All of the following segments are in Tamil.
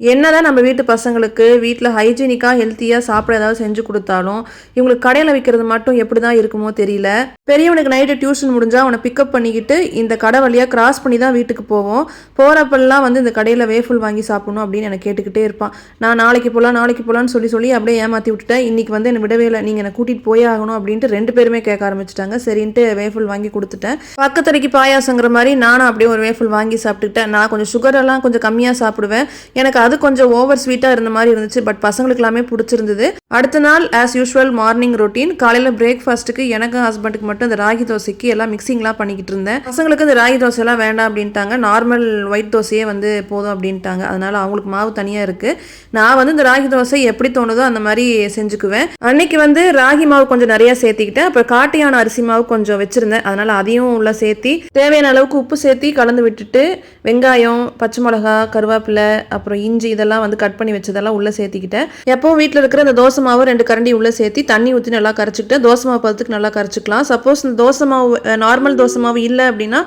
என்னதான் நம்ம வீட்டு பசங்களுக்கு வீட்டில் ஹைஜீனிக்காக ஹெல்த்தியாக சாப்பிட ஏதாவது செஞ்சு கொடுத்தாலும் இவங்களுக்கு கடையில் விற்கிறது மட்டும் எப்படி தான் இருக்குமோ தெரியல. பெரியவனுக்கு நைட்டு டியூஷன் முடிஞ்சால் அவனை பிக்கப் பண்ணிக்கிட்டு இந்த கடை வழியாக கிராஸ் பண்ணி தான் வீட்டுக்கு போவோம். போகிறப்பெல்லாம் வந்து இந்த கடையில் வேஃபுல் வாங்கி சாப்பிடணும் அப்படின்னு எனக்கு கேட்டுக்கிட்டே இருப்பான். நான் நாளைக்கு போகலான்னு சொல்லி அப்படியே ஏமாற்றி விட்டுட்டேன். இன்றைக்கி வந்து என்னை விடவே இல்லை, நீங்கள் என்னை கூட்டிகிட்டு போயே ஆகணும் அப்படின்ட்டு 2 பேருமே கேட்க ஆரம்பிச்சிட்டாங்க. சரின்ட்டு வேஃபுல் வாங்கி கொடுத்துட்டேன். பக்கத்தடிக்கு பாயாசங்கிற மாதிரி நானும் அப்படியே ஒரு வேஃபுல் வாங்கி சாப்பிட்டுக்கிட்டேன். நான் கொஞ்சம் சுகரெல்லாம் கொஞ்சம் கம்மியாக சாப்பிடுவேன். எனக்கு அது கொஞ்சம் ஓவர் ஸ்வீட்டாக இருந்த மாதிரி இருந்துச்சு. பட் பசங்களுக்கு எல்லாமே பிடிச்சிருந்தது. அடுத்த நாள் ஆஸ் யூஸ்வல் மார்னிங் ரொட்டீன். காலையில் பிரேக்ஃபாஸ்ட்டுக்கு எனக்கு ஹஸ்பண்டுக்கு மட்டும் இந்த ராகி தோசைக்கு எல்லாம் மிக்சிங்லாம் பண்ணிக்கிட்டு இருந்தேன். பசங்களுக்கு இந்த ராகி தோசையெல்லாம் வேண்டாம் அப்படின்ட்டாங்க. நார்மல் ஒயிட் தோசையே வந்து போதும் அப்படின்ட்டாங்க. அதனால் அவங்களுக்கு மாவு தனியாக இருக்குது. நான் வந்து இந்த ராகி தோசை எப்படி தோணுதோ அந்த மாதிரி செஞ்சுக்குவேன். அன்னைக்கு வந்து ராகி மாவு கொஞ்சம் நிறையா சேர்த்திக்கிட்டேன். அப்புறம் காட்டியான அரிசி மாவு கொஞ்சம் வச்சுருந்தேன். அதனால் அதையும் உள்ள சேர்த்தி தேவையான அளவுக்கு உப்பு சேர்த்தி கலந்து விட்டுட்டு வெங்காயம், பச்சை மிளகா, கருவேப்பிலை, அப்புறம் இஞ்சி இதெல்லாம் வந்து கட் பண்ணி வச்சதெல்லாம் உள்ள சேர்த்திக்கிட்டேன். எப்பவும் வீட்டில் இருக்கிற இந்த தோசை மாவு 2 கரண்டி உள்ள சேர்த்தி தண்ணி ஊற்றி நல்லா கரைச்சிக்கிட்டு தோசை மாவு பதத்துக்கு நல்லா கரைச்சிக்கலாம். சப்போஸ் இந்த தோசை மாவு நார்மல் தோசை மாவு இல்லை அப்படின்னா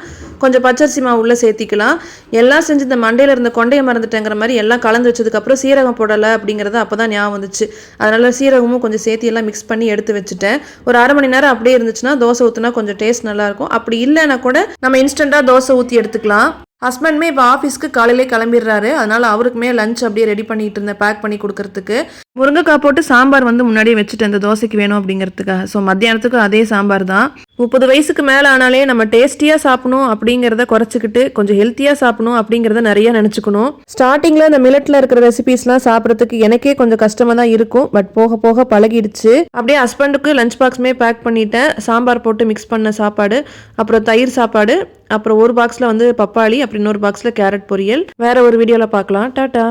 கொஞ்சம் பச்சரிசி மாவு உள்ள சேர்த்திக்கலாம். எல்லாம் செஞ்சு இந்த மண்டையில் இருந்த கொண்டையை மறந்துட்டேங்கிற மாதிரி எல்லாம் கலந்து வச்சதுக்கப்புறம் சீரகம் போடலை அப்படிங்கிறது அப்போ தான் ஞாபகம் வந்துச்சு. அதனால் சீரகமும் கொஞ்சம் சேர்த்தி எல்லாம் மிக்ஸ் பண்ணி எடுத்து வச்சுட்டேன். ஒரு அரை மணி நேரம் அப்படியே இருந்துச்சுன்னா தோசை ஊற்றினா கொஞ்சம் டேஸ்ட் நல்லாயிருக்கும். அப்படி இல்லைன்னா கூட நம்ம இன்ஸ்டண்ட்டாக தோசை ஊற்றி எடுத்துக்கலாம். ஹஸ்பண்டுமே இப்போ ஆஃபீஸ்க்கு காலையிலே கிளம்பிடுறாரு. அதனால் அவருக்குமே லஞ்ச் அப்படியே ரெடி பண்ணிட்டு இருந்தேன், பேக் பண்ணி கொடுக்கறதுக்கு. முருங்கைக்காய் போட்டு சாம்பார் வந்து முன்னாடியே வச்சுட்டேன் இந்த தோசைக்கு வேணும் அப்படிங்கிறதுக்காக. ஸோ மத்தியானத்துக்கு அதே சாம்பார் தான். 30 வயசுக்கு மேலே ஆனாலே நம்ம டேஸ்டியாக சாப்பிடணும் அப்படிங்கிறத குறைச்சிக்கிட்டு கொஞ்சம் ஹெல்த்தியாக சாப்பிடணும் அப்படிங்கிறத நிறைய நினச்சிக்கணும். ஸ்டார்டிங்கில் இந்த மில்லட்டில் இருக்கிற ரெசிபீஸ்லாம் சாப்பிட்றதுக்கு எனக்கே கொஞ்சம் கஷ்டமாக தான் இருக்கும். பட் போக போக பழகிடுச்சு. அப்படியே ஹஸ்பண்டுக்கு லஞ்ச் பாக்ஸுமே பேக் பண்ணிட்டேன். சாம்பார் போட்டு மிக்ஸ் பண்ண சாப்பாடு, அப்புறம் தயிர் சாப்பாடு, அப்புறம் ஒரு பாக்ஸில் வந்து பப்பாளி, அப்புறம் இன்னொரு பாக்ஸில் கேரட் பொரியல். வேற ஒரு வீடியோவில் பார்க்கலாம். டாட்டா.